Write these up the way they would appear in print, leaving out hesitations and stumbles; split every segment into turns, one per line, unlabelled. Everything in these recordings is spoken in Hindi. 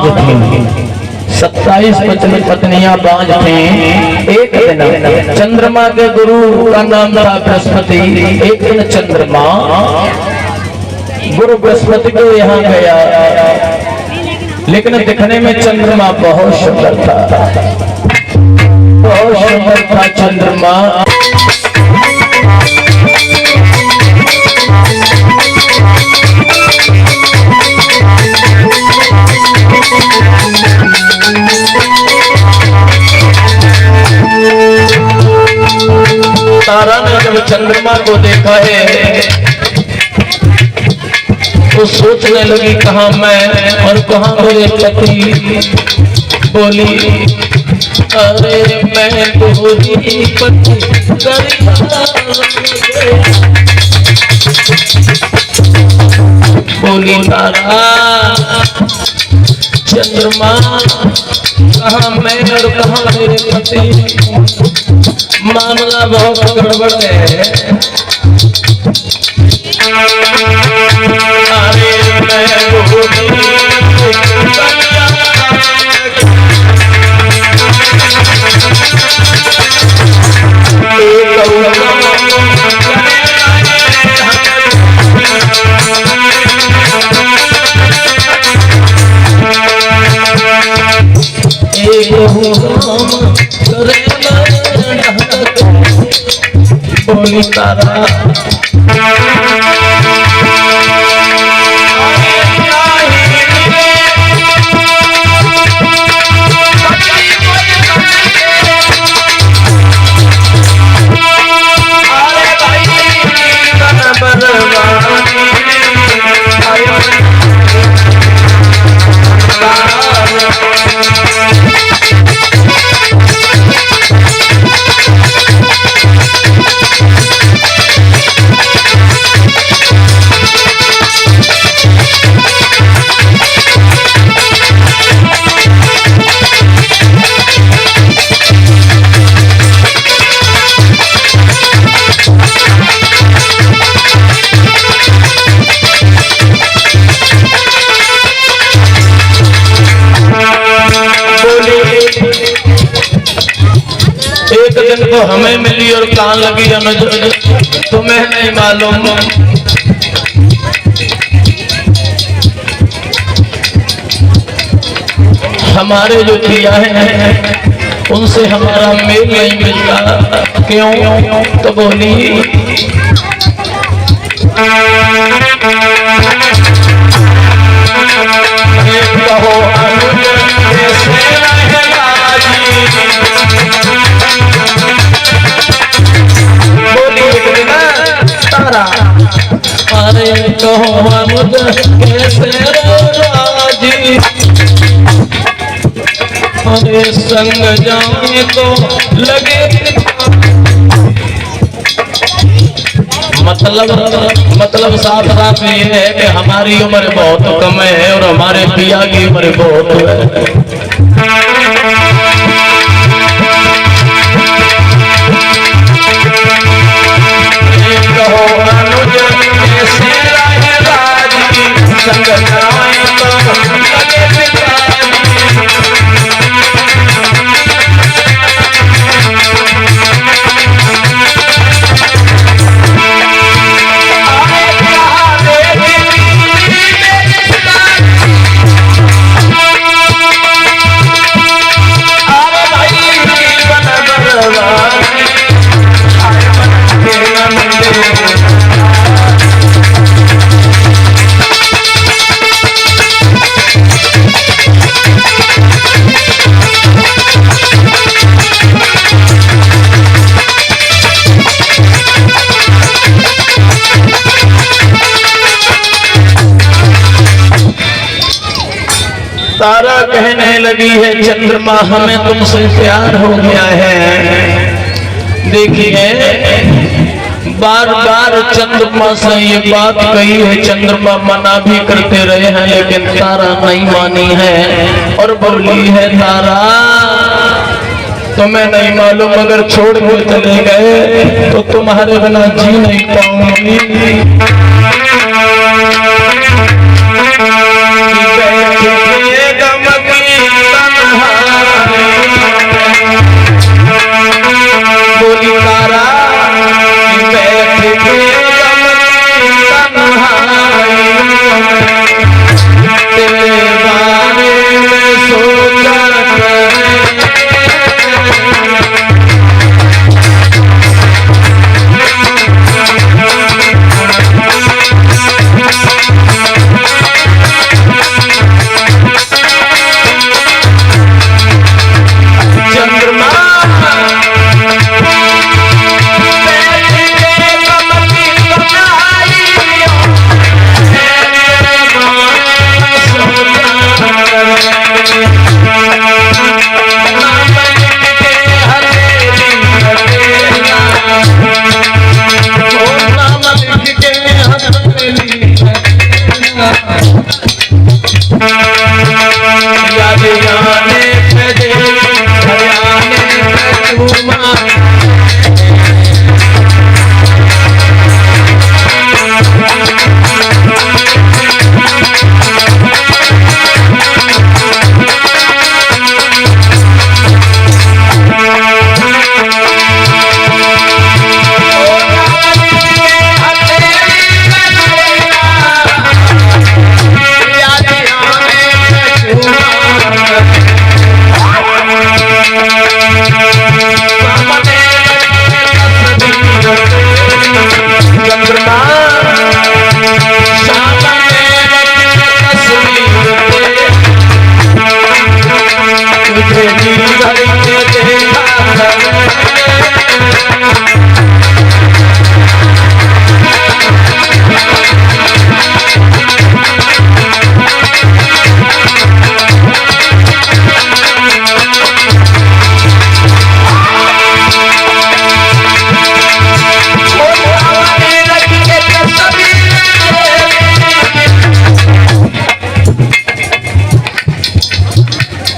थी, 27 पत्नियां बांझ थी। एक दिन चंद्रमा के गुरु का नाम था बृहस्पति। एक दिन चंद्रमा गुरु बृहस्पति को यहाँ गया, लेकिन दिखने में चंद्रमा बहुत सुंदर था, बहुत सुंदर था चंद्रमा। तारा ने जब चंद्रमा को देखा है तो सोचने लगी कहाँ मैं और कहाँ मेरे पति। बोली अरे मैं गोरी पति बोली तारा चंद्रमा कहाँ मैं और कहाँ मेरे पति। मामला बहुत गड़बड़ है। अरे मैं बोली तारा तो हमें मिली और कहाँ लगी हमें तुम्हें नहीं मालूम। हमारे जो पिया हैं उनसे हमारा मेल नहीं मिलता। क्यों? तो बोली कहो अरे कहो मुझे कैसे राजी। अरे संग जाने को लगे मतलब साफ साफ ये है कि हमारी उम्र बहुत कम है और हमारे पिया की उम्र बहुत है। तारा कहने लगी है चंद्रमा हमें तुमसे प्यार हो गया है। देखिए बार बार चंद्रमा से ये बात कही है, चंद्रमा मना भी करते रहे हैं लेकिन तारा नहीं मानी है और बोली है तारा तुम्हें नहीं मालूम अगर छोड़ के चले गए तो तुम्हारे बिना जी नहीं पाऊंगी। गम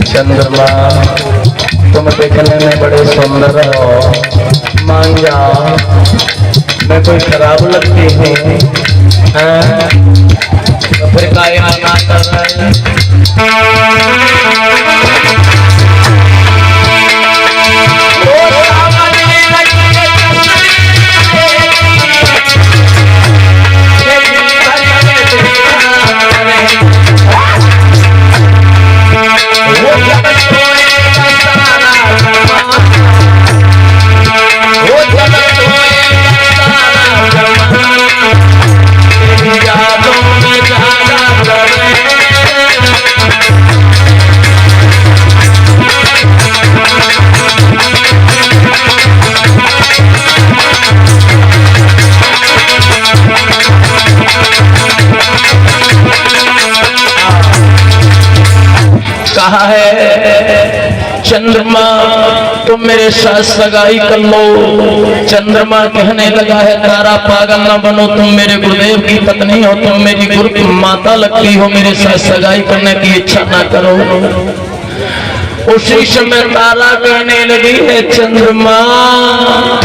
चंद्रमा तुम देखने में बड़े सुंदर हो, मान जाओ मैं कोई खराब लगती हूँ तो फिर काय मना कर रहा कहा है चंद्रमा तुम मेरे साथ सगाई कर लो। चंद्रमा कहने लगा है तारा पागल ना बनो, तुम मेरे गुरुदेव की पत्नी हो, तुम मेरी गुरु की माता लगती हो, मेरे साथ सगाई करने की इच्छा ना करो। उसी समय तारा कहने लगी है चंद्रमा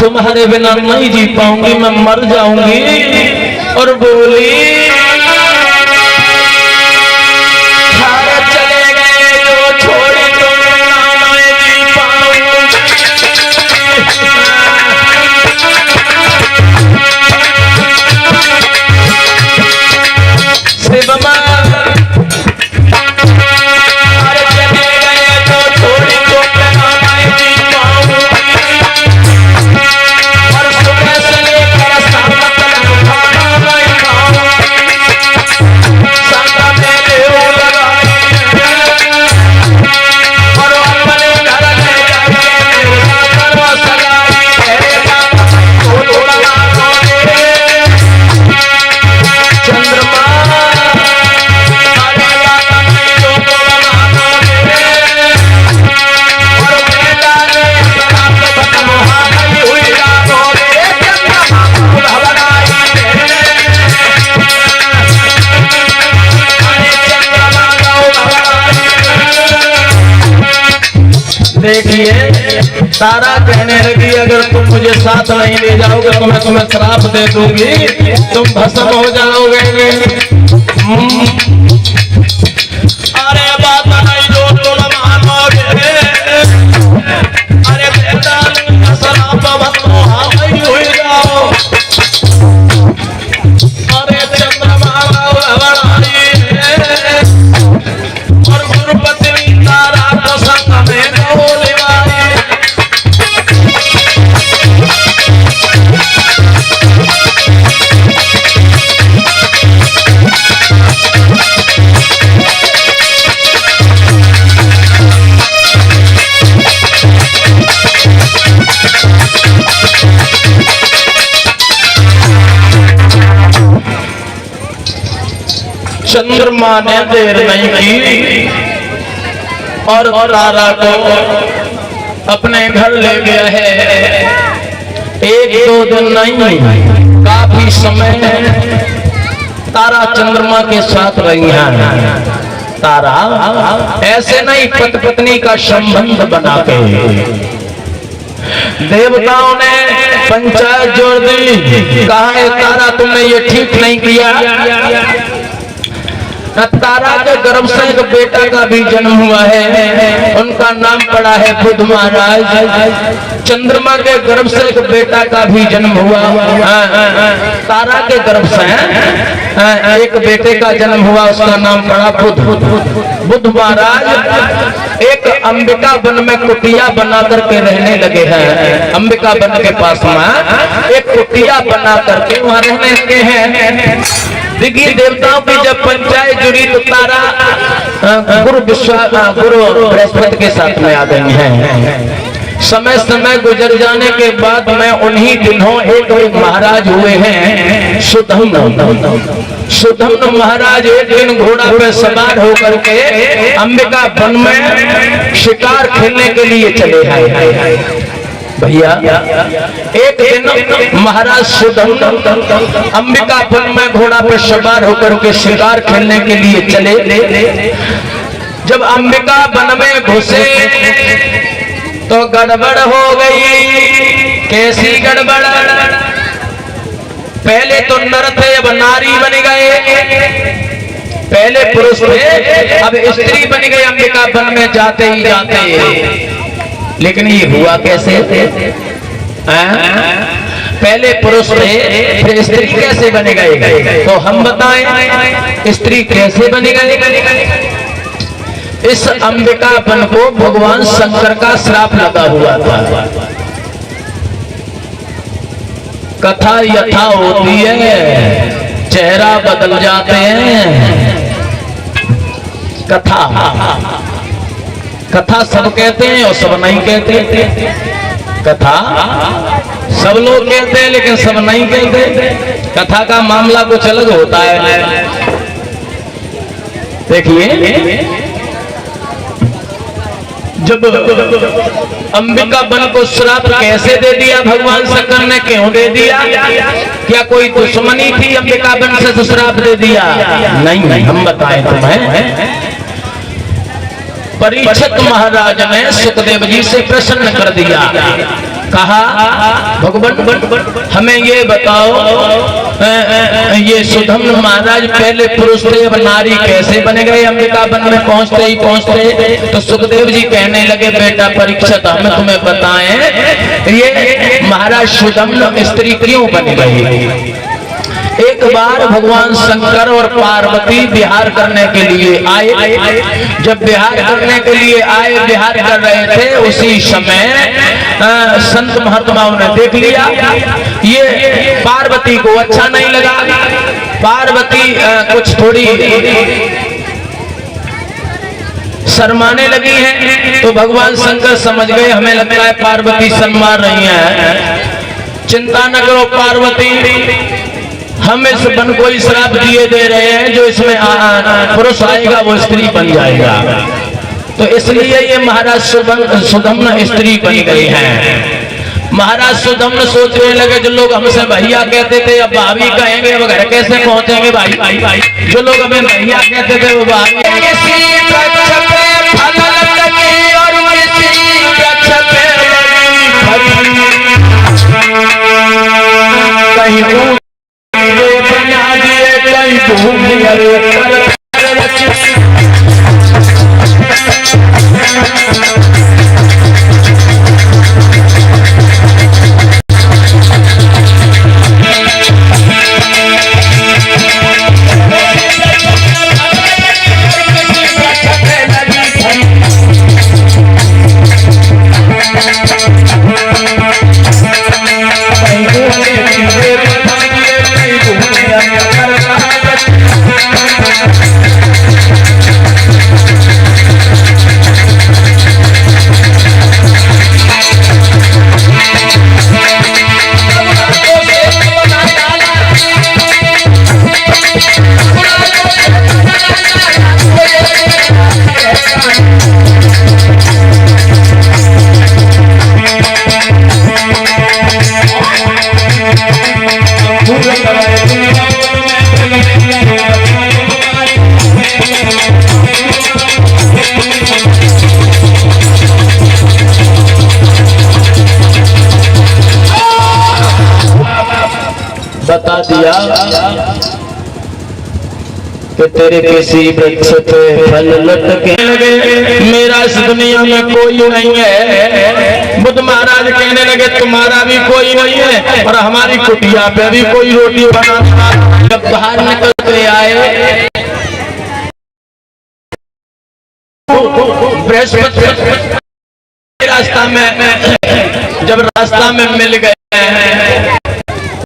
तुम्हारे बिना नहीं जी पाऊंगी, मैं मर जाऊंगी। और बोली देखिए तारा कहने लगी अगर तुम मुझे साथ नहीं ले जाओगे तो मैं तुम्हें श्राप दे दूंगी, तुम भस्म हो जाओगे। अरे बात नहीं जो तुम मानोगे, अरे बेटा श्राप भस्म हो जाओ। अरे चंद्रमा और गुरुपति तारा को संग में चंद्रमा ने देर नहीं की, और तारा को अपने घर ले गया है। एक दो दिन नहीं, काफी समय तारा चंद्रमा के साथ रही हैं। तारा ऐसे नहीं, पति पत्नी का संबंध बना के देवताओं ने पंचायत जोड़ दी। कहा है तारा तुमने ये ठीक नहीं किया। तारा के गर्भ से एक बेटा का भी जन्म हुआ है, उनका नाम पड़ा है बुध महाराज। चंद्रमा के गर्भ से एक बेटा का भी जन्म हुआ। तारा के गर्भ से एक बेटे का जन्म हुआ, उसका नाम पड़ा बुध। बुध महाराज एक अंबिका वन में कुटिया बना करके रहने लगे हैं। अंबिका वन के पास में एक कुटिया बना करके वहां रहने लगे हैं। देखिए देवताओं की जब पंचायत जुड़ी तो तारा गुरु बृहस्पति के साथ में आ गई हैं। समय समय गुजर जाने के बाद में उन्हीं दिनों एक महाराज हुए हैं सुधम्न। सुधम्न महाराज एक दिन घोड़ा पे सवार होकर के अंबिका वन में शिकार खेलने के लिए चले आए। भैया एक दिन महाराज सुधम्न अंबिका वन में घोड़ा पे सवार होकर के शिकार खेलने के लिए चले। जब अंबिका वन में घुसे तो गड़बड़ हो गई। कैसी गड़बड़? पहले तो नर थे, अब नारी बन गए। पहले पुरुष थे, अब स्त्री बन गए अंबिका वन में जाते ही जाते। लेकिन ये हुआ कैसे? पहले पुरुष थे, फिर स्त्री कैसे बन गए? तो हम बताएं स्त्री कैसे बन गए? इस अंबिका वन को भगवान शंकर का श्राप लगा हुआ था। कथा यथा होती है, चेहरा बदल जाते हैं। कथा सब कहते हैं और सब नहीं कहते। कथा सब लोग कहते हैं लेकिन सब नहीं कहते। कथा का मामला कुछ अलग होता है। देखिए जब अंबिका वन को श्राप कैसे दे दिया भगवान शंकर ने, क्यों दे दिया? क्या कोई दुश्मनी थी अंबिका वन से तो श्राप दे दिया? नहीं, हम बताएं तुम्हें। परीक्षित महाराज ने सुखदेव जी से प्रश्न कर दिया। कहा भगवान हमें ये बताओ, ये सुधम्न महाराज पहले पुरुष थे, अब नारी कैसे बन गए? अंबिका वन में पहुंचते तो सुखदेव जी कहने लगे बेटा परीक्षित हमें तुम्हें बताएं ये महाराज सुधम्न स्त्री क्यों बन गई? एक बार भगवान शंकर और पार्वती विहार करने के लिए आए। जब विहार करने के लिए आए, विहार कर रहे थे, उसी समय संत महात्माओं ने देख लिया। ये पार्वती को अच्छा नहीं लगा। पार्वती कुछ थोड़ी शर्माने लगी हैं। तो भगवान शंकर समझ गए, हमें लगता है पार्वती शर्मा रही है। चिंता न करो पार्वती, हम इस वन को श्राप दिए दे रहे हैं, जो इसमें पुरुष आएगा वो स्त्री बन जाएगा। तो इसलिए ये महाराज सुधम्न स्त्री बन गई हैं। महाराज सुधम्न सोचने लगे जो लोग हमसे भैया कहते थे अब भाभी कहेंगे, अब घर कैसे पहुंचेंगे भाई? जो लोग हमें भैया कहते थे वो भाभी। बता दिया कि तेरे किसी वृक्ष पे फल लटके लगे, मेरा इस दुनिया में कोई नहीं है। बुद्ध महाराज कहने लगे तुम्हारा भी कोई नहीं है और हमारी कुटिया पे भी कोई रोटी बनाना। जब बाहर निकल के आए बृहस्पति रास्ता में, जब रास्ता में मिल गए